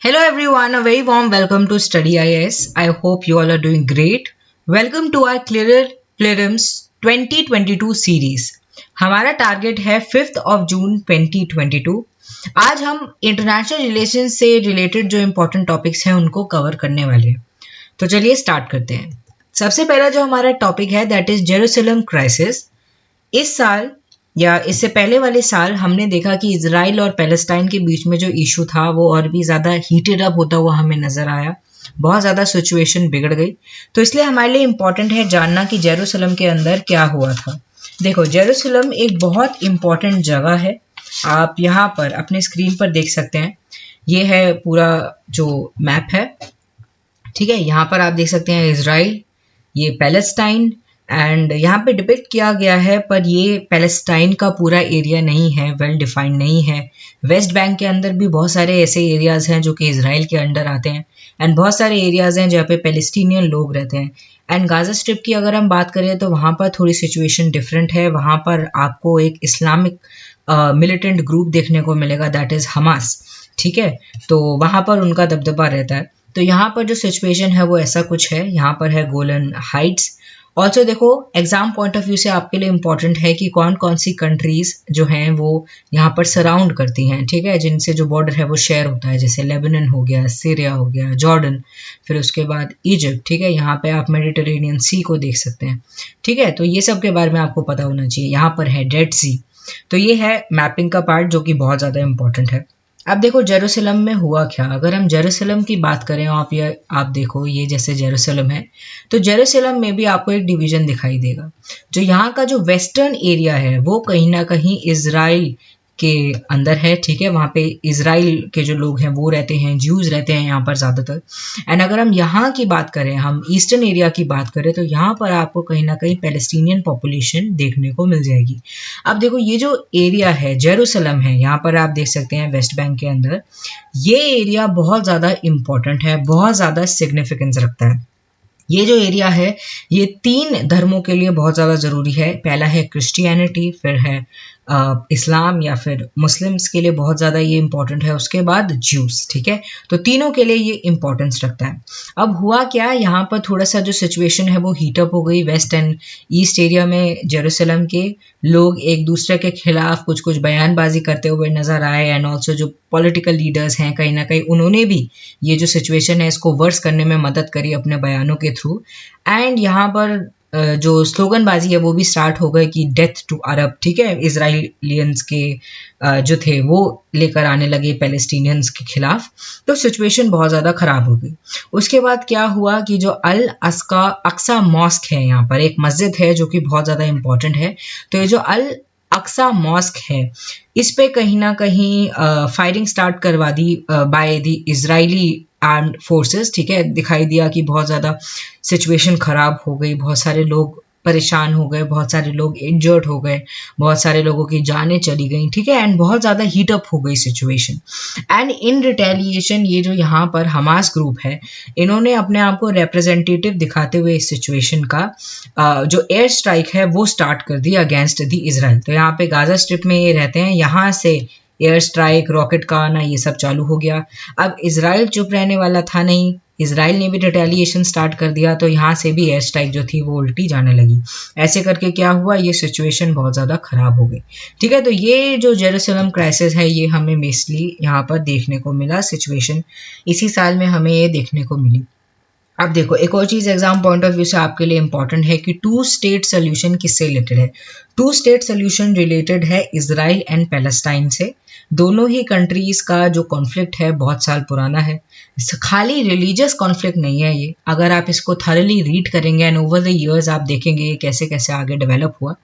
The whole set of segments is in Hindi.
Hello everyone, a very warm welcome to Study IAS. I hope you all are doing great. Welcome to our Clearer Prelims 2022 series. हमारा टारगेट है 5th of June 2022. आज हम इंटरनेशनल रिलेशन से रिलेटेड जो इम्पोर्टेंट टॉपिक्स हैं उनको कवर करने वाले हैं. तो चलिए स्टार्ट करते हैं. सबसे पहला जो हमारा टॉपिक है दैट इज जेरूसलम क्राइसिस. इस साल या इससे पहले वाले साल हमने देखा कि इजराइल और पैलेस्टाइन के बीच में जो इशू था वो और भी ज़्यादा हीटेड अप होता हुआ हमें नज़र आया. बहुत ज़्यादा सिचुएशन बिगड़ गई. तो इसलिए हमारे लिए इम्पॉर्टेंट है जानना कि जेरूसलम के अंदर क्या हुआ था. देखो, जेरूसलम एक बहुत इम्पॉर्टेंट जगह है. आप यहाँ पर अपने स्क्रीन पर देख सकते हैं. ये है पूरा जो मैप है. ठीक है, यहाँ पर आप देख सकते हैं इजराइल, ये पैलेस्टाइन एंड यहाँ पे डिपिक्ट किया गया है, पर ये पैलेस्टाइन का पूरा एरिया नहीं है, वेल डिफाइंड नहीं है. वेस्ट बैंक के अंदर भी बहुत सारे ऐसे एरियाज हैं जो कि इजराइल के अंडर आते हैं एंड बहुत सारे एरियाज हैं जहाँ पे पैलेस्टीनियन लोग रहते हैं. एंड गाजा स्ट्रिप की अगर हम बात करें तो वहाँ पर थोड़ी सिचुएशन डिफरेंट है. वहाँ पर आपको एक इस्लामिक मिलिटेंट ग्रुप देखने को मिलेगा दैट इज़ हमास. ठीक है, तो वहाँ पर उनका दबदबा रहता है. तो यहाँ पर जो सिचुएशन है वो ऐसा कुछ है. यहाँ पर है गोलन हाइट्स. ऑल्सो देखो, एग्जाम पॉइंट ऑफ व्यू से आपके लिए इंपॉर्टेंट है कि कौन कौन सी कंट्रीज जो हैं वो यहाँ पर सराउंड करती हैं. ठीक है, जिनसे जो बॉर्डर है वो शेयर होता है, जैसे लेबनान हो गया, सीरिया हो गया, जॉर्डन, फिर उसके बाद इजिप्ट. ठीक है, यहाँ पे आप मेडिटेरेनियन सी को देख सकते हैं. ठीक है, तो ये सब के बारे में आपको पता होना चाहिए. यहाँ पर है डेड सी. तो ये है मैपिंग का पार्ट जो कि बहुत ज़्यादा इंपॉर्टेंट है. अब देखो जेरूसलम में हुआ क्या. अगर हम जेरूसलम की बात करें, आप देखो ये जैसे जेरूसलम है, तो जेरूसलम में भी आपको एक डिवीजन दिखाई देगा. जो यहाँ का जो वेस्टर्न एरिया है वो कहीं ना कहीं इजराइल के अंदर है. ठीक है, वहाँ पे इजराइल के जो लोग हैं वो रहते हैं, ज्यूज रहते हैं यहाँ पर ज़्यादातर. एंड अगर हम यहाँ की बात करें, हम ईस्टर्न एरिया की बात करें, तो यहाँ पर आपको कहीं ना कहीं पैलेस्टीनियन पॉपुलेशन देखने को मिल जाएगी. अब देखो, ये जो एरिया है जेरूसलम है, यहाँ पर आप देख सकते हैं वेस्ट बैंक के अंदर, ये एरिया बहुत ज़्यादा इंपॉर्टेंट है, बहुत ज़्यादा सिग्निफिकेंस रखता है. ये जो एरिया है ये 3 धर्मों के लिए बहुत ज़्यादा ज़रूरी है. पहला है क्रिश्चियनिटी, फिर है इस्लाम या फिर मुस्लिम्स के लिए बहुत ज़्यादा ये इंपॉर्टेंट है. उसके बाद ज्यूस. ठीक है, तो तीनों के लिए ये इंपॉर्टेंस रखता है. अब हुआ क्या, यहाँ पर थोड़ा सा जो सिचुएशन है वो हीटअप हो गई. वेस्ट एंड ईस्ट एरिया में जेरूसलम के लोग एक दूसरे के खिलाफ कुछ कुछ बयानबाजी करते हुए नजर आए. एंड ऑल्सो जो पॉलिटिकल लीडर्स हैं कहीं ना कहीं उन्होंने भी ये जो सिचुएशन है इसको वर्स करने में मदद करी अपने बयानों के थ्रू. एंड यहाँ पर जो स्लोगनबाजी है वो भी स्टार्ट हो गई कि डेथ टू अरब. ठीक है, इजराइलियंस के जो थे वो लेकर आने लगे पैलेस्टीनियंस के खिलाफ. तो सिचुएशन बहुत ज़्यादा ख़राब हो गई. उसके बाद क्या हुआ कि जो अल अक्सा मॉस्क है, यहाँ पर एक मस्जिद है जो कि बहुत ज़्यादा इम्पॉर्टेंट है. तो ये जो अल अक्सा मॉस्क है इस पे कहीं ना कहीं फायरिंग स्टार्ट करवा दी by the Israeli armed forces. ठीक है, दिखाई दिया कि बहुत ज़्यादा सिचुएशन ख़राब हो गई, बहुत सारे लोग परेशान हो गए, बहुत सारे लोग इंजर्ड हो गए, बहुत सारे लोगों की जानें चली गई. ठीक है, एंड बहुत ज़्यादा हीटअप हो गई सिचुएशन. एंड इन रिटेलिएशन ये जो यहाँ पर हमास ग्रुप है इन्होंने अपने आप को रिप्रेजेंटेटिव दिखाते हुए इस सिचुएशन का जो एयर स्ट्राइक है वो स्टार्ट कर दी अगेंस्ट द इजराइल. तो यहाँ पे गाजा स्ट्रिप में ये रहते हैं, यहाँ से एयर स्ट्राइक, रॉकेट का आना, ये सब चालू हो गया. अब इजराइल चुप रहने वाला था नहीं, इजराइल ने भी रिटेलिएशन स्टार्ट कर दिया. तो यहाँ से भी एयर स्ट्राइक जो थी वो उल्टी जाने लगी. ऐसे करके क्या हुआ, ये सिचुएशन बहुत ज़्यादा ख़राब हो गई. ठीक है, तो ये जो जेरूसलम क्राइसिस है ये हमें मेस्टली यहाँ पर देखने को मिला. सिचुएशन इसी साल में हमें ये देखने को मिली. अब देखो, एक और चीज़ एग्जाम पॉइंट ऑफ व्यू से आपके लिए इंपॉर्टेंट है कि 2 स्टेट सोल्यूशन किससे रिलेटेड है. 2 स्टेट सोल्यूशन रिलेटेड है इजराइल एंड पैलेस्टाइन से. दोनों ही कंट्रीज़ का जो कॉन्फ्लिक्ट है बहुत साल पुराना है. खाली रिलीजियस कॉन्फ्लिक्ट नहीं है ये. अगर आप इसको थॉरली रीड करेंगे एंड ओवर द इयर्स आप देखेंगे ये कैसे कैसे आगे डेवलप हुआ,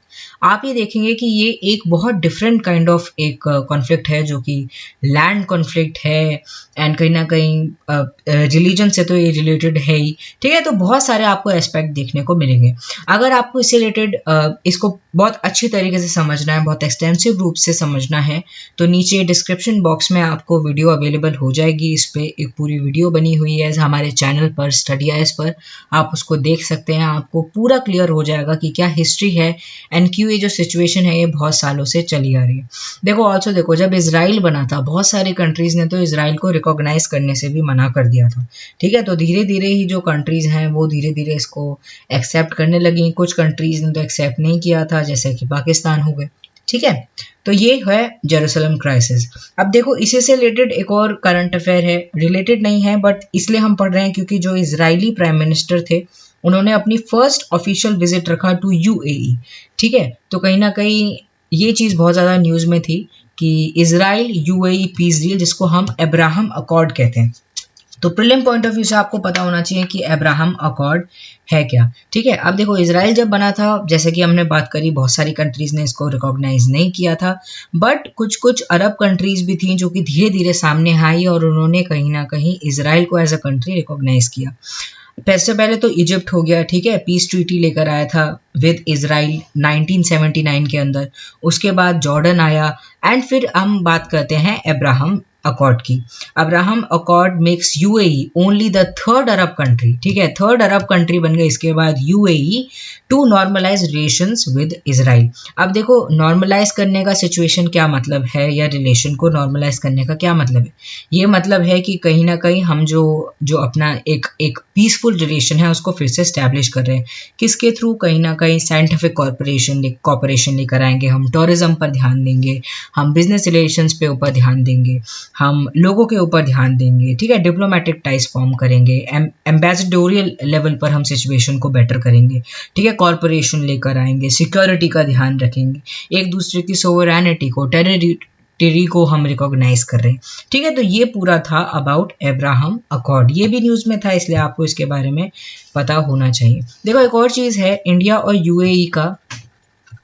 आप ये देखेंगे कि ये एक बहुत डिफरेंट काइंड ऑफ एक कॉन्फ्लिक्ट है जो कि लैंड कॉन्फ्लिक्ट है एंड कहीं ना कहीं रिलीजन से तो ये रिलेटेड है ही. ठीक है, तो बहुत सारे आपको एस्पेक्ट देखने को मिलेंगे. अगर आपको इससे रिलेटेड इसको बहुत अच्छी तरीके से समझना है, बहुत एक्सटेंसिव रूप से समझना है, तो नीचे डिस्क्रिप्शन बॉक्स में आपको वीडियो अवेलेबल हो जाएगी। इस पर एक पूरी वीडियो बनी हुई है हमारे चैनल पर स्टडी आईएएस पर, आप उसको देख सकते हैं। आपको पूरा क्लियर हो जाएगा कि क्या हिस्ट्री है एंड क्यों ये जो सिचुएशन है ये बहुत सालों से चली आ रही है। देखो ऑल्सो देखो, जब इसराइल बना था बहुत सारी कंट्रीज ने तो इसराइल को रिकॉग्नाइज करने से भी मना कर दिया था, ठीक है। तो धीरे धीरे ही जो कंट्रीज हैं वो धीरे धीरे इसको एक्सेप्ट करने लगी। कुछ कंट्रीज ने तो एक्सेप्ट नहीं किया था, जैसे कि पाकिस्तान हो गए, ठीक है। तो ये है जेरूसलम क्राइसिस। अब देखो इसी से रिलेटेड एक और करंट अफेयर है, रिलेटेड नहीं है बट इसलिए हम पढ़ रहे हैं क्योंकि जो इजरायली प्राइम मिनिस्टर थे उन्होंने अपनी फर्स्ट ऑफिशियल विजिट रखा टू यूएई, ठीक है। तो कहीं ना कहीं ये चीज़ बहुत ज़्यादा न्यूज़ में थी कि इजराइल यूएई पीस डील, जिसको हम अब्राहम अकॉर्ड कहते हैं। तो प्रीलिम पॉइंट ऑफ व्यू से आपको पता होना चाहिए कि अब्राहम अकॉर्ड है क्या, ठीक है। अब देखो इसराइल जब बना था, जैसे कि हमने बात करी, बहुत सारी कंट्रीज ने इसको रिकॉग्नाइज नहीं किया था, बट कुछ कुछ अरब कंट्रीज भी थी जो कि धीरे धीरे सामने आई और उन्होंने कहीं ना कहीं इसराइल को एज अ कंट्री रिकॉग्नाइज किया। सबसे पहले तो इजिप्ट हो गया, ठीक है, पीस ट्रीटी लेकर आया था विद इजराइल 1979 के अंदर। उसके बाद जॉर्डन आया एंड फिर हम बात करते हैं अब्राहम अकॉर्ड की। Abraham accord makes UAE only the third Arab country, ठीक है, थर्ड अरब कंट्री बन गई इसके बाद UAE to normalize relations with Israel. अब देखो नॉर्मलाइज करने का सिचुएशन क्या मतलब है, या रिलेशन को नॉर्मलाइज करने का क्या मतलब है? ये मतलब है कि कहीं ना कहीं हम जो अपना एक पीसफुल रिलेशन है उसको फिर से स्टैब्लिश कर रहे हैं। किसके थ्रू? कहीं ना कहीं साइंटिफिक कॉर्पोरेशन लेकर आएंगे, हम टूरिज्म पर ध्यान देंगे, हम बिजनेस रिलेशंस पे ऊपर ध्यान देंगे, हम लोगों के ऊपर ध्यान देंगे, ठीक है, डिप्लोमेटिक टाइज फॉर्म करेंगे, एम्बेसडोरियल लेवल पर हम सिचुएशन को बेटर करेंगे, ठीक है, कॉर्पोरेशन लेकर आएंगे, सिक्योरिटी का ध्यान रखेंगे, एक दूसरे की सोवरेनिटी को, टेरी को हम रिकॉग्नाइज कर रहे हैं, ठीक है। तो ये पूरा था अबाउट अब्राहम अकॉर्ड, ये भी न्यूज़ में था इसलिए आपको इसके बारे में पता होना चाहिए। देखो एक और चीज़ है इंडिया और यूएई का,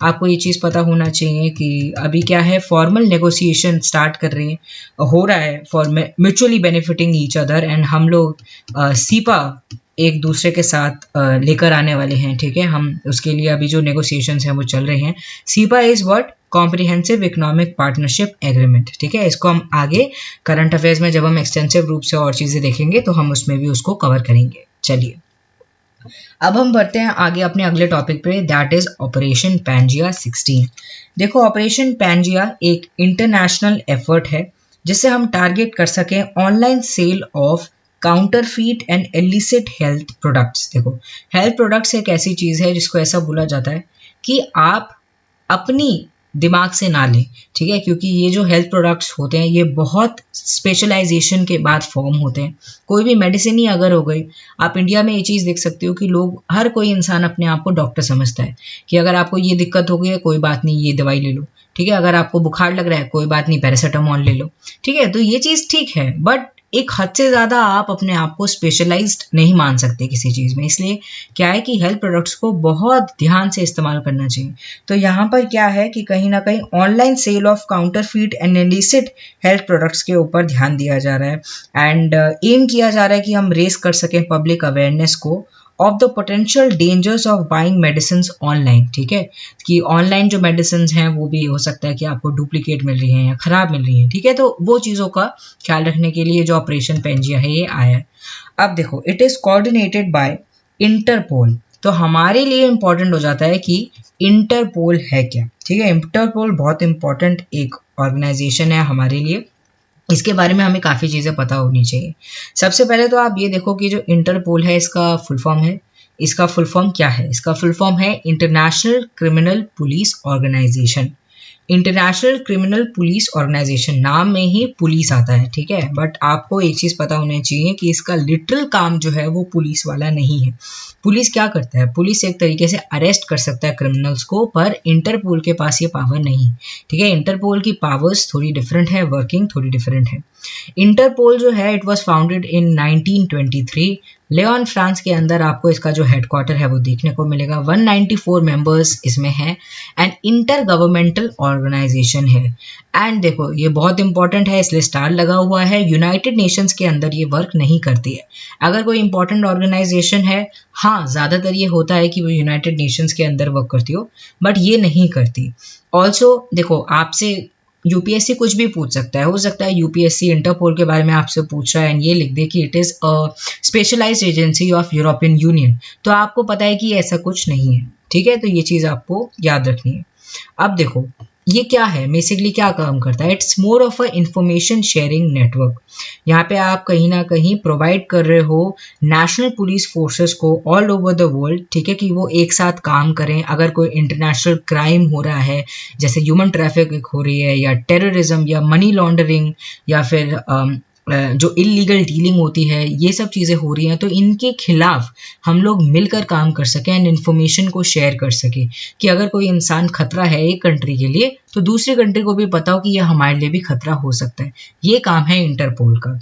आपको ये चीज़ पता होना चाहिए कि अभी क्या है, फॉर्मल नेगोशिएशन स्टार्ट कर रही है, हो रहा है for mutually benefiting each other, and हम लोग सीपा एक दूसरे के साथ लेकर आने वाले हैं, ठीक है। हम उसके लिए अभी जो नेगोशिएशंस हैं वो चल रहे हैं। Cepa is what? Comprehensive economic partnership agreement, ठीक है। इसको हम आगे करंट अफेयर्स में जब हम एक्सटेंसिव रूप से और चीज़ें देखेंगे तो हम उसमें भी उसको कवर करेंगे। चलिए अब हम बढ़ते हैं आगे अपने अगले टॉपिक पे, दैट इज ऑपरेशन पैंजिया 16। देखो ऑपरेशन पैंजिया एक इंटरनेशनल एफर्ट है जिससे हम टारगेट कर सकें online sale of counterfeit and illicit health products. देखो हेल्थ प्रोडक्ट्स एक ऐसी चीज़ है जिसको ऐसा बोला जाता है कि आप अपनी दिमाग से ना लें, ठीक है, क्योंकि ये जो हेल्थ प्रोडक्ट्स होते हैं ये बहुत स्पेशलाइजेशन के बाद फॉर्म होते हैं। कोई भी मेडिसिन ही अगर हो गई, आप इंडिया में ये चीज़ देख सकते हो कि लोग, हर कोई इंसान अपने आप को डॉक्टर समझता है कि अगर आपको ये दिक्कत हो गई है कोई बात नहीं, ये दवाई ले लो, ठीक है, अगर आपको बुखार लग रहा है कोई बात नहीं, पैरासीटामोल ले लो, ठीक है। तो ये चीज़ ठीक है, बट एक हद से ज़्यादा आप अपने आप को स्पेशलाइज्ड नहीं मान सकते किसी चीज़ में। इसलिए क्या है कि हेल्थ प्रोडक्ट्स को बहुत ध्यान से इस्तेमाल करना चाहिए। तो यहाँ पर क्या है कि कहीं ना कहीं online sale of counterfeit and illicit health products के ऊपर ध्यान दिया जा रहा है एंड एम किया जा रहा है कि हम रेस कर सकें पब्लिक अवेयरनेस को of the potential dangers of buying medicine online, ठीक है, कि ऑनलाइन जो मेडिसिन हैं वो भी हो सकता है कि आपको डुप्लीकेट मिल रही हैं या ख़राब मिल रही हैं, ठीक है। तो वो चीज़ों का ख्याल रखने के लिए जो ऑपरेशन पैंजिया है ये आया है। अब देखो it is coordinated by Interpol. तो हमारे लिए इम्पॉर्टेंट हो जाता है कि इंटरपोल है क्या, ठीक है। इंटरपोल बहुत इंपॉर्टेंट एक ऑर्गेनाइजेशन है हमारे लिए, इसके बारे में हमें काफ़ी चीज़ें पता होनी चाहिए। सबसे पहले तो आप ये देखो कि जो इंटरपोल है इसका फुल फॉर्म है, इसका फुल फॉर्म क्या है? इसका फुल फॉर्म है international criminal police organization. International criminal police organization, नाम में ही पुलिस आता है, ठीक है, बट आपको एक चीज़ पता होनी चाहिए कि इसका लिटरल काम जो है वो पुलिस वाला नहीं है। पुलिस क्या करता है? पुलिस एक तरीके से अरेस्ट कर सकता है क्रिमिनल्स को, पर इंटरपोल के पास ये पावर नहीं, ठीक है। इंटरपोल की पावर्स थोड़ी डिफरेंट है, वर्किंग थोड़ी डिफरेंट है। इंटरपोल जो है it was founded in 1923 Lyon France के अंदर आपको इसका जो हेडक्वार्टर है वो देखने को मिलेगा। 194 मेंबर्स इसमें हैं एंड इंटर गवर्नमेंटल ऑर्गेनाइजेशन है। एंड देखो ये बहुत इंपॉर्टेंट है, इसलिए स्टार लगा हुआ है। यूनाइटेड नेशंस के अंदर ये वर्क नहीं करती है। अगर कोई इंपॉर्टेंट ऑर्गेनाइजेशन है, हाँ ज़्यादातर ये होता है कि वो यूनाइटेड नेशंस के अंदर वर्क करती हो, बट ये नहीं करती। ऑल्सो देखो आपसे यूपीएससी कुछ भी पूछ सकता है, हो सकता है यूपीएससी इंटरपोल के बारे में आपसे पूछ रहा है एंड ये लिख दे कि it is a specialized agency of European Union, तो आपको पता है कि ऐसा कुछ नहीं है, ठीक है। तो ये चीज़ आपको याद रखनी है। अब देखो ये क्या है, बेसिकली क्या काम करता है, it's more of a information sharing network. यहाँ पे आप कहीं ना कहीं प्रोवाइड कर रहे हो नेशनल पुलिस फोर्सेस को ऑल ओवर द वर्ल्ड, ठीक है, कि वो एक साथ काम करें। अगर कोई इंटरनेशनल क्राइम हो रहा है, जैसे ह्यूमन ट्रैफिकिंग हो रही है या टेररिज्म या मनी लॉन्ड्रिंग या फिर जो इलीगल डीलिंग होती है, ये सब चीज़ें हो रही हैं, तो इनके खिलाफ हम लोग मिलकर काम कर सकें एंड इन्फॉर्मेशन को शेयर कर सकें कि अगर कोई इंसान खतरा है एक कंट्री के लिए तो दूसरी कंट्री को भी पता हो कि यह हमारे लिए भी खतरा हो सकता है। ये काम है इंटरपोल का।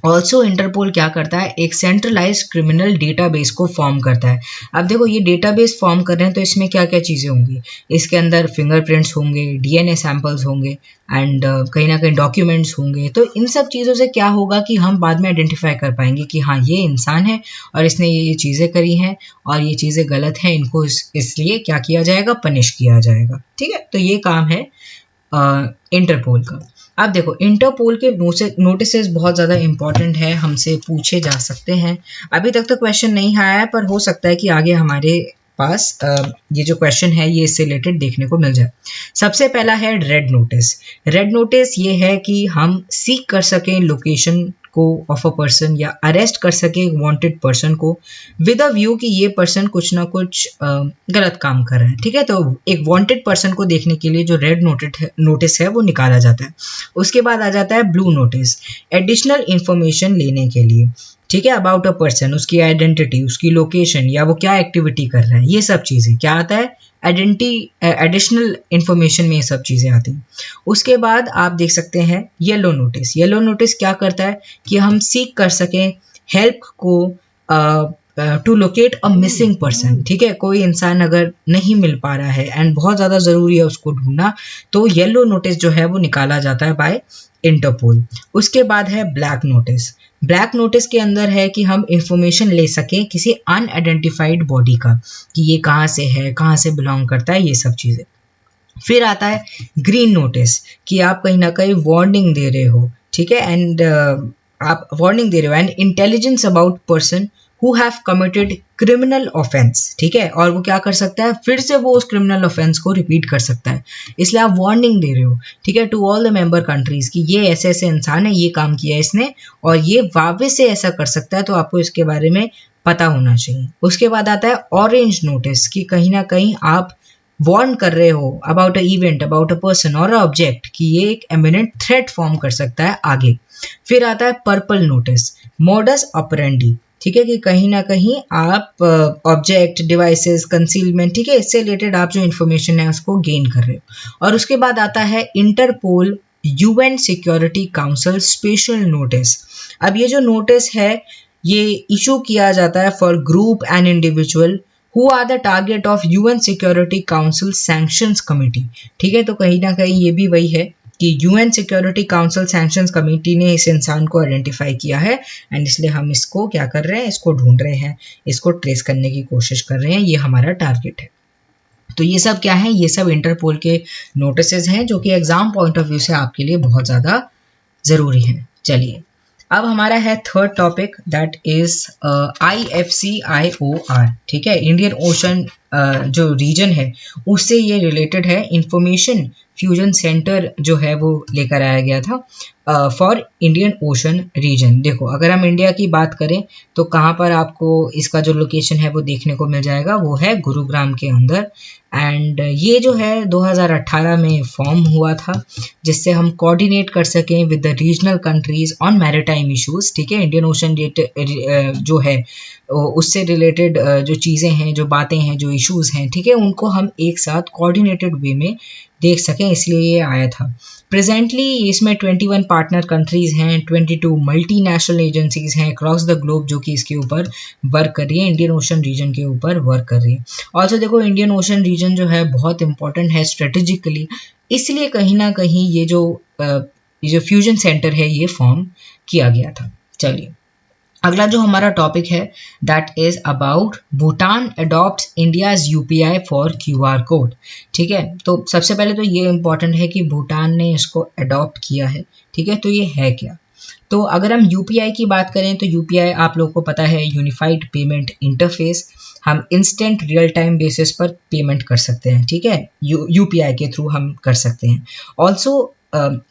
ऑल्सो इंटरपोल क्या करता है, एक सेंट्रलाइज क्रिमिनल डेटाबेस को फॉर्म करता है। अब देखो ये डेटाबेस फॉर्म कर रहे हैं तो इसमें क्या क्या चीज़ें होंगी, इसके अंदर फिंगरप्रिंट्स होंगे, डीएनए सैंपल्स होंगे एंड कहीं ना कहीं डॉक्यूमेंट्स होंगे। तो इन सब चीज़ों से क्या होगा कि हम बाद में आइडेंटिफाई कर पाएंगे कि हाँ ये इंसान है और इसने ये चीज़ें करी हैं और ये चीज़ें गलत हैं, इनको इसलिए क्या किया जाएगा, पनिश किया जाएगा, ठीक है। तो ये काम है इंटरपोल का। अब देखो इंटरपोल के नोटिसेस बहुत ज़्यादा इंपॉर्टेंट है, हमसे पूछे जा सकते हैं। अभी तक तो क्वेश्चन नहीं आया है, पर हो सकता है कि आगे हमारे पास ये जो क्वेश्चन है ये इससे रिलेटेड देखने को मिल जाए। सबसे पहला है रेड नोटिस। रेड नोटिस ये है कि हम सीक कर सकें लोकेशन को ऑफ अ पर्सन या अरेस्ट कर सके वांटेड पर्सन को विद अ व्यू कि ये पर्सन कुछ ना कुछ गलत काम कर रहा है, ठीक है। तो एक वांटेड पर्सन को देखने के लिए जो रेड नोटिस है वो निकाला जाता है। उसके बाद आ जाता है ब्लू नोटिस, एडिशनल इंफॉर्मेशन लेने के लिए, ठीक है, अबाउट अ पर्सन, उसकी आइडेंटिटी, उसकी लोकेशन या वो क्या एक्टिविटी कर रहा है, ये सब चीज़ें क्या आता है, एडिशनल इंफॉर्मेशन में ये सब चीज़ें आती हैं। उसके बाद आप देख सकते हैं येलो नोटिस। येलो नोटिस क्या करता है कि हम सीख कर सकें हेल्प को to locate a missing person, ठीक है। कोई इंसान अगर नहीं मिल पा रहा है एंड बहुत ज़्यादा ज़रूरी है उसको ढूंढना, तो येलो नोटिस जो है वो निकाला जाता है बाय इंटरपोल। उसके बाद है ब्लैक नोटिस। ब्लैक नोटिस के अंदर है कि हम इंफॉर्मेशन ले सकें किसी अनआइडेंटिफाइड बॉडी का, कि ये कहाँ से है, कहाँ से बिलोंग करता है, ये सब चीज़ें। फिर आता है ग्रीन नोटिस कि आप कहीं ना कहीं वार्निंग दे रहे हो, ठीक है, एंड आप वार्निंग दे रहे हो and intelligence about person who have committed criminal offence, ठीक है, और वो क्या कर सकता है, फिर से वो उस क्रिमिनल ऑफेंस को रिपीट कर सकता है, इसलिए आप वार्निंग दे रहे हो, ठीक है, to all the member countries कि ये ऐसे ऐसे इंसान है, ये काम किया है इसने और ये वापस से ऐसा कर सकता है, तो आपको इसके बारे में पता होना चाहिए। उसके बाद आता है ऑरेंज नोटिस कि कहीं ना कहीं आप वार्न कर रहे हो about a event, about a person और अ ऑब्जेक्ट कि ये एक एमिनेंट थ्रेट फॉर्म कर सकता है आगे। फिर आता है पर्पल नोटिस, मोडस ऑपरेंडी, ठीक है, कि कहीं ना कहीं आप ऑब्जेक्ट, डिवाइसेस, कंसीलमेंट, ठीक है, इससे रिलेटेड आप जो इन्फॉर्मेशन है उसको गेन कर रहे हो। और उसके बाद आता है Interpol UN security council special notice. अब ये जो नोटिस है ये इशू किया जाता है for group and individual who are the target of UN Security Council Sanctions Committee, ठीक है। तो कहीं ना कहीं ये भी वही है कि UN Security Council Sanctions Committee ने इस इंसान को आइडेंटिफाई किया है एंड इसलिए हम इसको क्या कर रहे हैं, इसको ढूंढ रहे हैं, इसको ट्रेस करने की कोशिश कर रहे हैं, ये हमारा टारगेट है। तो ये सब क्या है, ये सब इंटरपोल के नोटिसेज हैं जो कि एग्जाम पॉइंट ऑफ व्यू से आपके लिए बहुत ज़्यादा ज़रूरी है। चलिए अब हमारा है third topic, that is IFCIOR, ठीक है, इंडियन ओशन जो रीजन है उससे ये रिलेटेड है। इंफॉर्मेशन फ्यूजन सेंटर जो है वो लेकर आया गया था फॉर इंडियन ओशन रीजन। देखो अगर हम इंडिया की बात करें तो कहाँ पर आपको इसका जो लोकेशन है वो देखने को मिल जाएगा, वो है गुरुग्राम के अंदर। एंड ये जो है 2018 में फॉर्म हुआ था जिससे हम कोऑर्डिनेट कर सकें with the regional countries on maritime issues, ठीक है। इंडियन ओशन जो है उससे रिलेटेड जो चीज़ें हैं, जो बातें हैं, जो इश्यूज हैं, ठीक है, उनको हम एक साथ कोऑर्डिनेटेड वे में देख सकें, इसलिए ये आया था। प्रेजेंटली इसमें 21 पार्टनर कंट्रीज़ हैं, 22 मल्टीनेशनल एजेंसीज़ हैं अक्रॉस द ग्लोब जो कि इसके ऊपर वर्क कर रही है, इंडियन ओशन रीजन के ऊपर वर्क कर रही है। ऑल्सो देखो इंडियन ओशन रीजन जो है बहुत इंपॉर्टेंट है स्ट्रेटेजिकली, इसलिए कहीं ना कहीं ये जो फ्यूजन सेंटर है ये फॉर्म किया गया था। चलिए अगला जो हमारा टॉपिक है that is about Bhutan adopts India's UPI for QR code. ठीक है, तो सबसे पहले तो ये इंपॉर्टेंट है कि भूटान ने इसको अडॉप्ट किया है। ठीक है, तो ये है क्या? तो अगर हम यूपीआई की बात करें तो यूपीआई आप लोगों को पता है यूनिफाइड पेमेंट इंटरफेस, हम इंस्टेंट रियल टाइम बेसिस पर पेमेंट कर सकते हैं। ठीक है, यूपीआई के थ्रू हम कर सकते हैं। Also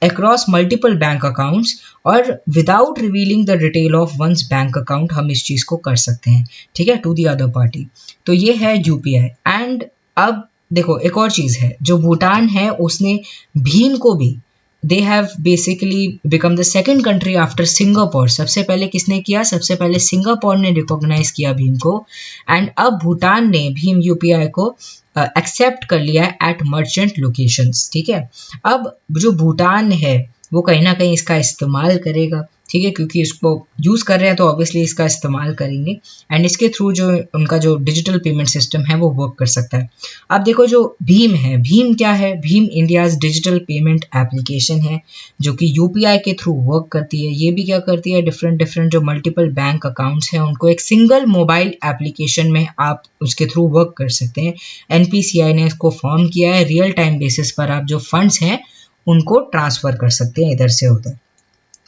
across multiple bank accounts और without revealing the detail of one's bank account हम इस चीज़ को कर सकते हैं। ठीक है, टू दी अदर पार्टी। तो ये है यूपीआई। एंड अब देखो एक और चीज़ है, जो भूटान है उसने भीम को भी, they have basically become the second country after Singapore. सबसे पहले किसने किया? सबसे पहले सिंगापुर ने रिकॉग्नाइज किया भीम को, एंड अब भूटान ने भीम यूपीआई को एक्सेप्ट कर लिया है एट मर्चेंट लोकेशंस। ठीक है, अब जो भूटान है वो कहीं ना कहीं इसका इस्तेमाल करेगा। ठीक है, क्योंकि इसको यूज़ कर रहे हैं तो ऑब्वियसली इसका इस्तेमाल करेंगे, एंड इसके थ्रू जो उनका जो डिजिटल पेमेंट सिस्टम है वो वर्क कर सकता है। अब देखो जो भीम है, भीम क्या है? Bhim India's digital payment application है जो कि यूपीआई के थ्रू वर्क करती है। ये भी क्या करती है? डिफरेंट जो मल्टीपल बैंक अकाउंट्स हैं उनको एक सिंगल मोबाइल एप्लीकेशन में आप उसके थ्रू वर्क कर सकते हैं। एनपीसीआई ने इसको फॉर्म किया है, रियल टाइम बेसिस पर आप जो फंड्स हैं उनको ट्रांसफ़र कर सकते हैं इधर से उधर।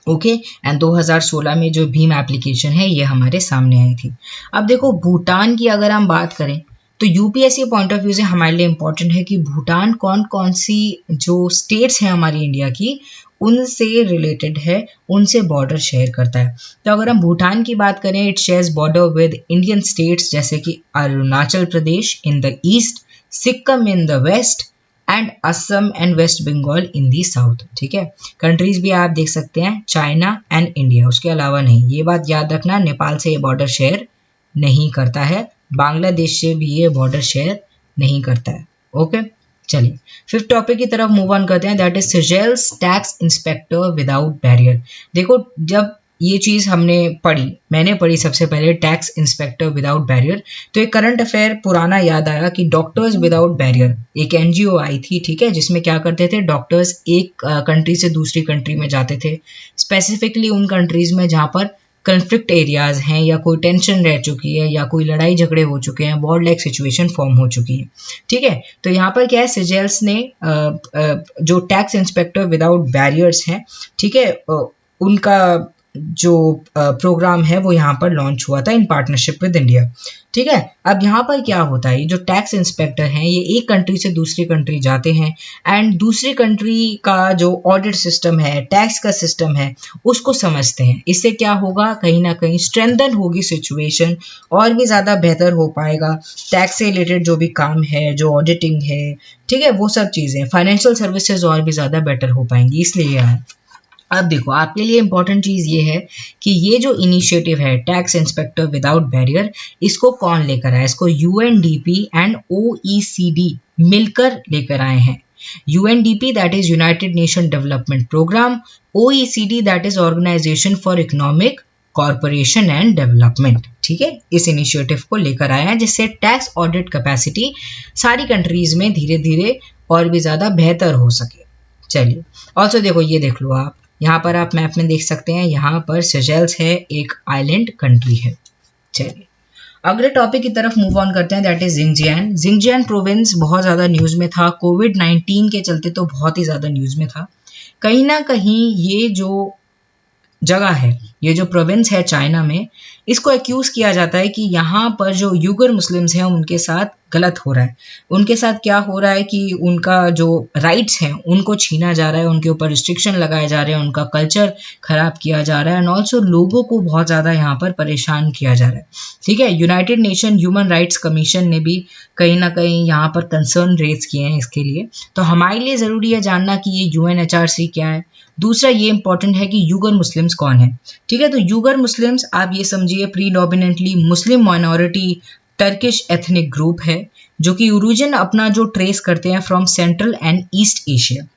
ओके, एंड 2016 में जो भीम एप्लीकेशन है ये हमारे सामने आई थी। अब देखो भूटान की अगर हम बात करें तो यूपीएससी पॉइंट ऑफ व्यू से हमारे लिए इंपॉर्टेंट है कि भूटान कौन कौन सी जो स्टेट्स हैं हमारी इंडिया की उनसे रिलेटेड है, उनसे बॉर्डर शेयर करता है। तो अगर हम भूटान की बात करें, it shares border with Indian states जैसे कि Arunachal Pradesh in the east, Sikkim in the west and Assam and West Bengal in the south. ठीक है, कंट्रीज भी आप देख सकते हैं चाइना एंड इंडिया, उसके अलावा नहीं। ये बात याद रखना, नेपाल से ये बॉर्डर शेयर नहीं करता है, बांग्लादेश से भी ये बॉर्डर शेयर नहीं करता है। ओके, चलिए फिफ्थ टॉपिक की तरफ मूव ऑन करते हैं, that is Seychelles tax inspector without barrier. देखो जब ये चीज़ हमने पढ़ी, मैंने पढ़ी सबसे पहले टैक्स इंस्पेक्टर विदाउट बैरियर, तो एक करंट अफेयर पुराना याद आया कि डॉक्टर्स विदाउट बैरियर एक एनजीओ आई थी। ठीक है, जिसमें क्या करते थे, डॉक्टर्स एक कंट्री से दूसरी कंट्री में जाते थे, स्पेसिफिकली उन कंट्रीज में जहाँ पर कन्फ्लिक्ट एरियाज हैं या कोई टेंशन रह चुकी है या कोई लड़ाई झगड़े हो चुके हैं, वॉर लाइक सिचुएशन फॉर्म हो चुकी है। ठीक है, तो यहाँ पर क्या है, सेजेल्स ने जो टैक्स इंस्पेक्टर विदाउट बैरियर्स हैं, ठीक है, उनका जो प्रोग्राम है वो यहाँ पर लॉन्च हुआ था इन पार्टनरशिप विद इंडिया। ठीक है, अब यहाँ पर क्या होता है, ये जो टैक्स इंस्पेक्टर हैं ये एक कंट्री से दूसरी कंट्री जाते हैं एंड दूसरी कंट्री का जो ऑडिट सिस्टम है, टैक्स का सिस्टम है, उसको समझते हैं। इससे क्या होगा, कहीं ना कहीं स्ट्रेंथन होगी सिचुएशन, और भी ज़्यादा बेहतर हो पाएगा टैक्स से रिलेटेड जो भी काम है, जो ऑडिटिंग है, ठीक है, वो सब चीज़ें, फाइनेंशियल सर्विसेज और भी ज़्यादा बेटर हो पाएंगी, इसलिए है। अब देखो आपके लिए इंपॉर्टेंट चीज़ ये है कि ये जो इनिशिएटिव है टैक्स इंस्पेक्टर विदाउट बैरियर, इसको कौन लेकर आया? इसको यूएनडीपी एंड ओईसीडी मिलकर लेकर आए हैं। UNDP that is United Nation development programme, OECD that is organization for economic corporation and development. ठीक है, इस इनिशिएटिव को लेकर आए हैं जिससे टैक्स ऑडिट कैपेसिटी सारी कंट्रीज में धीरे धीरे और भी ज़्यादा बेहतर हो सके। चलिए ऑल्सो देखो, ये देख लो आप, यहाँ पर आप मैप में देख सकते हैं, यहाँ पर सेशेल्स है, एक आइलैंड कंट्री है। चलिए अगले टॉपिक की तरफ मूव ऑन करते हैं, दैट इज जिंगजियान। जिंगजियान प्रोविंस बहुत ज़्यादा न्यूज़ में था, कोविड-19 के चलते तो बहुत ही ज़्यादा न्यूज़ में था। कहीं ना कहीं ये जो जगह है, ये जो प्रोविंस है चाइना में, इसको एक्यूज़ किया जाता है कि यहाँ पर जो यूगर मुस्लिम्स हैं उनके साथ गलत हो रहा है। उनके साथ क्या हो रहा है कि उनका जो राइट्स हैं उनको छीना जा रहा है, उनके ऊपर रिस्ट्रिक्शन लगाए जा रहे हैं, उनका कल्चर ख़राब किया जा रहा है, एंड ऑल्सो लोगों को बहुत ज़्यादा यहाँ पर परेशान किया जा रहा है। ठीक है, United nation human rights commission ने भी कहीं ना कहीं यहाँ पर कंसर्न रेज किए हैं इसके लिए। तो हमारे लिए ज़रूरी है जानना कि ये यूएनएचआरसी क्या है। दूसरा ये इंपॉर्टेंट है कि यूगर मुस्लिम्स कौन है। ठीक है, तो यूगर मुस्लिम्स आप ये समझिए प्रीडोमिनेंटली मुस्लिम माइनॉरिटी टर्किश एथनिक ग्रुप है जो कि ओरिजिन अपना जो ट्रेस करते हैं from central and east Asia.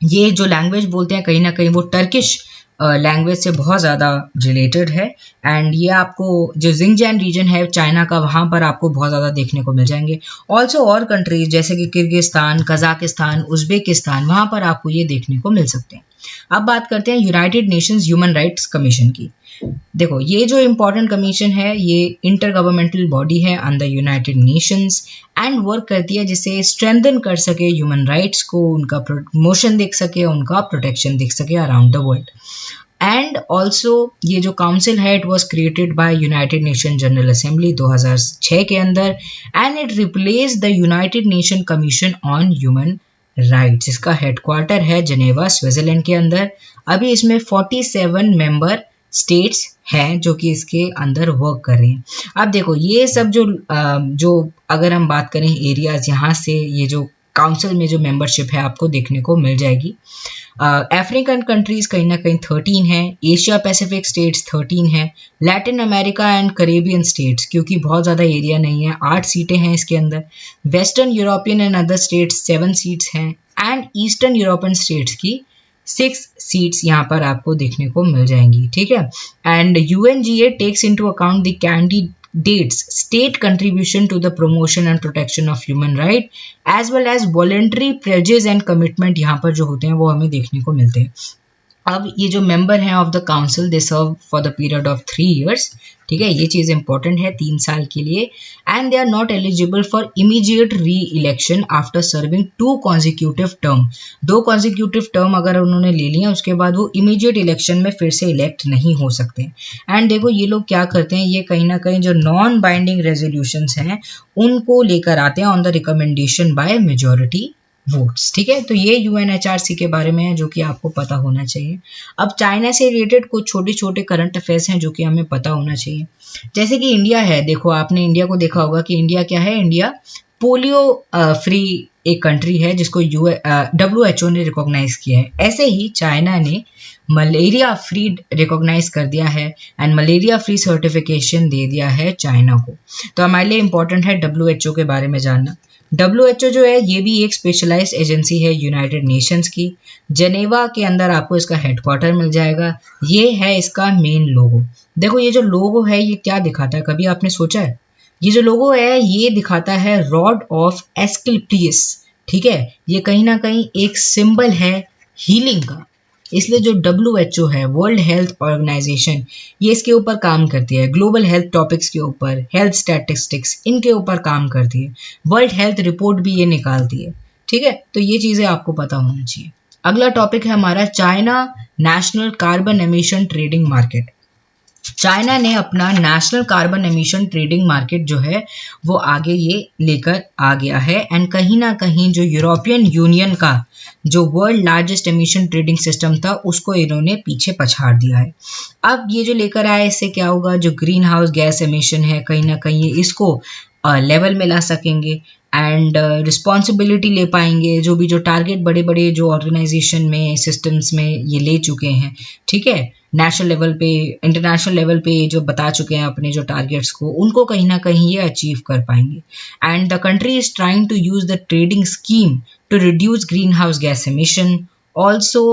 ये जो लैंग्वेज बोलते हैं कहीं ना कहीं वो टर्किश लैंग्वेज से बहुत ज़्यादा रिलेटेड है। एंड ये आपको जो जिंगजियांग रीजन है चाइना का, वहाँ पर आपको बहुत ज़्यादा देखने को मिल जाएंगे। ऑल्सो और कंट्रीज जैसे कि किर्गिस्तान, कजाकिस्तान, उज्बेकिस्तान, वहाँ पर आपको ये देखने को मिल सकते हैं। अब बात करते हैं United Nations human rights commission की। देखो ये जो इम्पोर्टेंट कमीशन है ये इंटर गवर्नमेंटल बॉडी है under United Nations and work करती है जिससे स्ट्रेंथन कर सके ह्यूमन राइट्स को, उनका प्रमोशन देख सके, उनका प्रोटेक्शन देख सके around the world. And also ये जो काउंसिल है it was created by United nation general assembly 2006 के अंदर and it replace the United nation commission on human rights. इसका हेडक्वार्टर है जेनेवा स्विट्जरलैंड के अंदर। अभी इसमें 47 मेंबर स्टेट्स हैं जो कि इसके अंदर वर्क कर रहे हैं। अब देखो ये सब जो अगर हम बात करें एरियाज, यहाँ से ये जो काउंसिल में जो मेंबरशिप है आपको देखने को मिल जाएगी। अफ्रीकन कंट्रीज कहीं ना कहीं 13 है, एशिया पैसिफिक स्टेट्स 13 है, Latin America and Caribbean states क्योंकि बहुत ज़्यादा एरिया नहीं है 8 सीटें हैं इसके अंदर, western European and other states 7 seats हैं एंड ईस्टर्न यूरोपियन स्टेट्स की 6 सीट्स यहाँ पर आपको देखने को मिल जाएंगी। ठीक है। And UNGA takes into account the candidates state contribution to the promotion and protection of human right as well as voluntary pledges and commitment यहाँ पर जो होते हैं वो हमें देखने को मिलते हैं। अब ये जो मेंबर हैं of the council they serve for the period of 3 years। ठीक है, ये चीज़ इंपॉर्टेंट है 3 साल के लिए। And they are not eligible for immediate reelection after serving 2 consecutive term. 2 consecutive term अगर उन्होंने ले लिया उसके बाद वो इमीडिएट इलेक्शन में फिर से इलेक्ट नहीं हो सकते। एंड देखो ये लोग क्या करते हैं, ये कहीं ना कहीं जो नॉन बाइंडिंग रेजोल्यूशंस हैं उनको लेकर आते हैं on the recommendation by majority votes. ठीक है, तो ये यूएनएचआरसी के बारे में है जो कि आपको पता होना चाहिए। अब चाइना से रिलेटेड कुछ छोटे छोटे करंट अफेयर्स हैं जो कि हमें पता होना चाहिए। जैसे कि इंडिया है, देखो आपने इंडिया को देखा होगा कि इंडिया क्या है, इंडिया पोलियो फ्री एक कंट्री है जिसको WHO ने रिकॉग्नाइज किया है। ऐसे ही चाइना ने मलेरिया फ्री रिकॉग्नाइज कर दिया है एंड मलेरिया फ्री सर्टिफिकेशन दे दिया है चाइना को। तो हमारे लिए इंपॉर्टेंट है WHO के बारे में जानना। WHO जो है ये भी एक स्पेशलाइज्ड एजेंसी है यूनाइटेड नेशंस की। जेनेवा के अंदर आपको इसका हेडक्वार्टर मिल जाएगा। ये है इसका मेन लोगो। देखो ये जो लोगो है ये क्या दिखाता है, कभी आपने सोचा है? ये जो लोगो है ये दिखाता है रॉड ऑफ एस्क्लेपियस। ठीक है, ये कहीं ना कहीं एक सिंबल है हीलिंग का। इसलिए जो WHO है, वर्ल्ड हेल्थ ऑर्गेनाइजेशन, ये इसके ऊपर काम करती है। ग्लोबल हेल्थ टॉपिक्स के ऊपर, हेल्थ स्टैटिस्टिक्स, इनके ऊपर काम करती है। वर्ल्ड हेल्थ रिपोर्ट भी ये निकालती है। ठीक है, तो ये चीज़ें आपको पता होना चाहिए। अगला टॉपिक है हमारा China national carbon emission trading market. China ने अपना national carbon emission trading market जो है वो आगे ये लेकर आ गया है एंड कहीं ना कहीं जो यूरोपियन यूनियन का जो world largest emission trading system था उसको इन्होंने पीछे पछाड़ दिया है। अब ये जो लेकर आए इससे क्या होगा, जो ग्रीन हाउस गैस एमिशन है कहीं ना कहीं ये इसको लेवल में ला सकेंगे एंड रिस्पॉन्सिबिलिटी ले पाएंगे। जो भी जो टारगेट बड़े बड़े जो ऑर्गेनाइजेशन में सिस्टम्स में ये ले चुके हैं, ठीक है, नेशनल लेवल पे इंटरनेशनल लेवल पे जो बता चुके हैं अपने जो टारगेट्स को, उनको कहीं ना कहीं ये अचीव कर पाएंगे। And the country is trying to use the trading scheme to reduce greenhouse gas emission. Also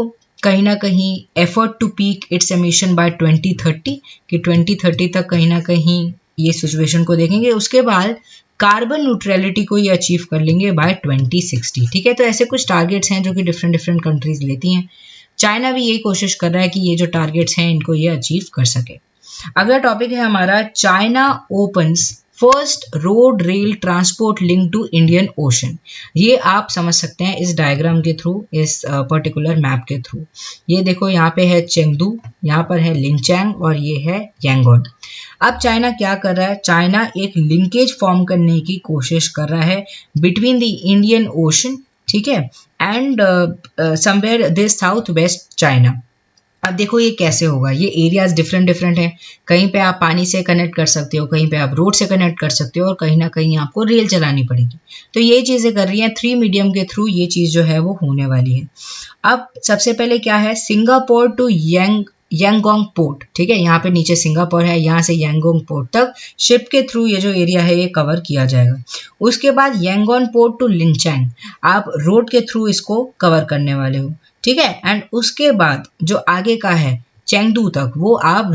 कहीं ना कहीं effort to peak its emission by 2030 कि 2030 तक कहीं ना कहीं ये सिचुएशन को देखेंगे। उसके बाद कार्बन न्यूट्रलिटी को ये अचीव कर लेंगे बाय 2060। ठीक है, तो ऐसे कुछ टारगेट्स हैं जो कि डिफरेंट कंट्रीज लेती हैं। चाइना भी यही कोशिश कर रहा है कि ये जो टारगेट्स हैं इनको ये अचीव कर सके। अगला टॉपिक है हमारा China opens first road rail transport link to Indian Ocean. ये आप समझ सकते हैं इस डायग्राम के थ्रू, इस पर्टिकुलर मैप के थ्रू। ये देखो यहाँ पे है चेंगदू, यहाँ पर है लिंचैंग और ये है यांगोन। अब चाइना क्या कर रहा है, चाइना एक लिंकेज फॉर्म करने की कोशिश कर रहा है बिटवीन द इंडियन ओशन, ठीक है, and somewhere this south west China. अब देखो ये कैसे होगा, ये एरियाज डिफरेंट हैं। कहीं पे आप पानी से कनेक्ट कर सकते हो, कहीं पे आप रोड से कनेक्ट कर सकते हो और कहीं ना कहीं आपको रेल चलानी पड़ेगी। तो ये चीज़ें कर रही हैं 3 मीडियम के थ्रू, ये चीज़ जो है वो होने वाली है। अब सबसे पहले क्या है, सिंगापुर टू यांगोंग पोर्ट, ठीक है, यहाँ पे नीचे सिंगापुर है, यहाँ से यांगोंग पोर्ट तक शिप के थ्रू ये जो एरिया है ये कवर किया जाएगा। उसके बाद यांगोन पोर्ट टू लिंचैंग आप रोड के थ्रू इसको कवर करने वाले हो, ठीक है। एंड उसके बाद जो आगे का है चेंगडू तक वो आप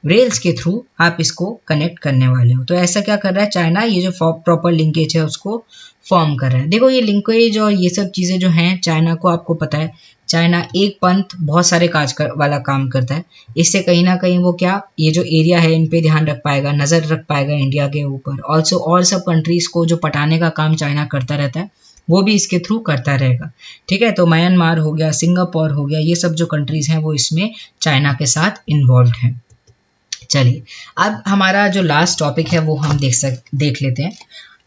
रेल्स के थ्रू आप इसको कनेक्ट करने वाले हो। तो ऐसा क्या कर रहा है चाइना, ये जो प्रॉपर लिंकेज है उसको फॉर्म कर रहा है। देखो ये लिंकेज और ये सब चीज़ें जो हैं चाइना को, आपको पता है चाइना एक पंथ बहुत सारे वाला काम करता है। इससे कहीं ना कहीं वो क्या, ये जो एरिया है इन पे ध्यान रख पाएगा, नज़र रख पाएगा इंडिया के ऊपर। ऑल्सो और सब कंट्रीज को जो पटाने का काम चाइना करता रहता है वो भी इसके थ्रू करता रहेगा, ठीक है। तो म्यांमार हो गया, सिंगापुर हो गया, ये सब जो कंट्रीज हैं वो इसमें चाइना के साथ इन्वॉल्व हैं। चलिए अब हमारा जो लास्ट टॉपिक है वो हम देख लेते हैं।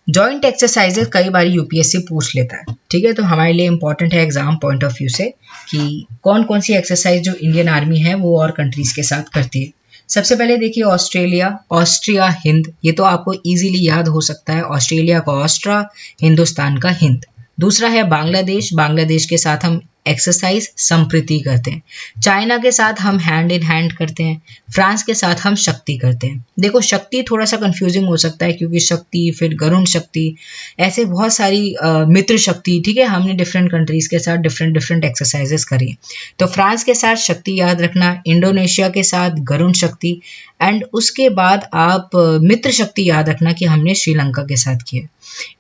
जॉइंट एक्सरसाइजेस कई बार यूपीएससी पूछ लेता है, ठीक है। तो हमारे लिए इंपॉर्टेंट है एग्जाम पॉइंट ऑफ व्यू से कि कौन कौन सी एक्सरसाइज जो इंडियन आर्मी है वो और कंट्रीज के साथ करती है। सबसे पहले देखिए ऑस्ट्रिया हिंद, ये तो आपको इजीली याद हो सकता है, ऑस्ट्रेलिया का ऑस्ट्रा, हिंदुस्तान का हिंद। दूसरा है बांग्लादेश के साथ हम एक्सरसाइज संप्रीति करते हैं। चाइना के साथ हम हैंड इन हैंड करते हैं। फ्रांस के साथ हम शक्ति करते हैं। देखो शक्ति थोड़ा सा कंफ्यूजिंग हो सकता है क्योंकि शक्ति, फिर गरुण शक्ति, ऐसे बहुत सारी मित्र शक्ति, ठीक है, हमने डिफरेंट कंट्रीज के साथ डिफरेंट एक्सरसाइजेस करी। तो फ्रांस के साथ शक्ति याद रखना, इंडोनेशिया के साथ गरुण शक्ति, एंड उसके बाद आप मित्र शक्ति याद रखना कि हमने श्रीलंका के साथ किया।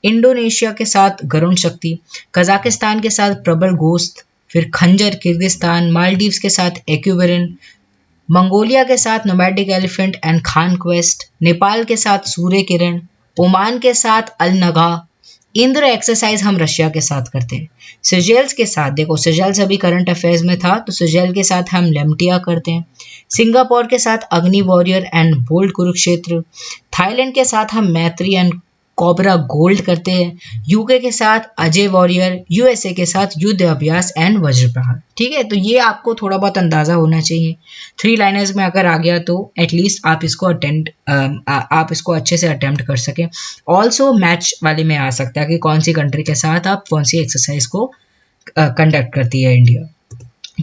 इंडोनेशिया के साथ गरुण शक्ति, कजाकिस्तान के साथ प्रबल गोश्त, फिर खंजर किर्गिस्तान, मालदीव्स के साथ एक्यूबेरिन, मंगोलिया के साथ nomadic elephant and Khan quest, Nepal के साथ सूर्य किरण, ओमान के साथ अल नगा। इंद्र एक्सरसाइज हम रशिया के साथ करते हैं। सेजेल्स के साथ, देखो सेजेल्स अभी करंट अफेयर्स में था तो सेजेल के साथ हम लेमटिया करते हैं। सिंगापुर के साथ Agni warrior and bold Kurukshetra, Thailand के साथ हम मैत्री एंड कोबरा गोल्ड करते हैं। यूके के साथ अजय वॉरियर, यूएसए के साथ युद्ध अभ्यास एंड वज्र प्रहार, ठीक है। तो ये आपको थोड़ा बहुत अंदाजा होना चाहिए। 3 लाइनर्स में अगर आ गया तो एटलीस्ट आप इसको अच्छे से अटेम्प्ट कर सकें। ऑल्सो मैच वाले में आ सकता है कि कौन सी कंट्री के साथ आप कौन सी एक्सरसाइज को कंडक्ट करती है इंडिया।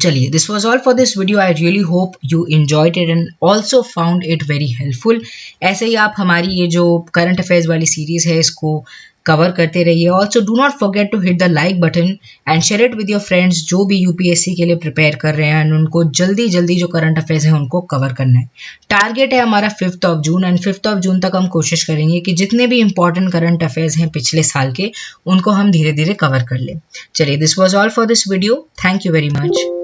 चलिए, this was all for this video. I really hope you enjoyed it and also found it very helpful. ऐसे ही आप हमारी ये जो करंट अफेयर्स वाली सीरीज है इसको कवर करते रहिए। Also do not forget to hit the like button and share it with your friends जो भी यूपीएससी के लिए प्रिपेयर कर रहे हैं एंड उनको जल्दी जो करंट अफेयर्स हैं उनको कवर करना है। टारगेट है हमारा 5th of June and 5th of June तक हम कोशिश करेंगे कि जितने भी इंपॉर्टेंट करंट अफेयर्स हैं पिछले साल के उनको हम धीरे धीरे कवर कर लें। चलिए, this was all for this video. Thank you very much.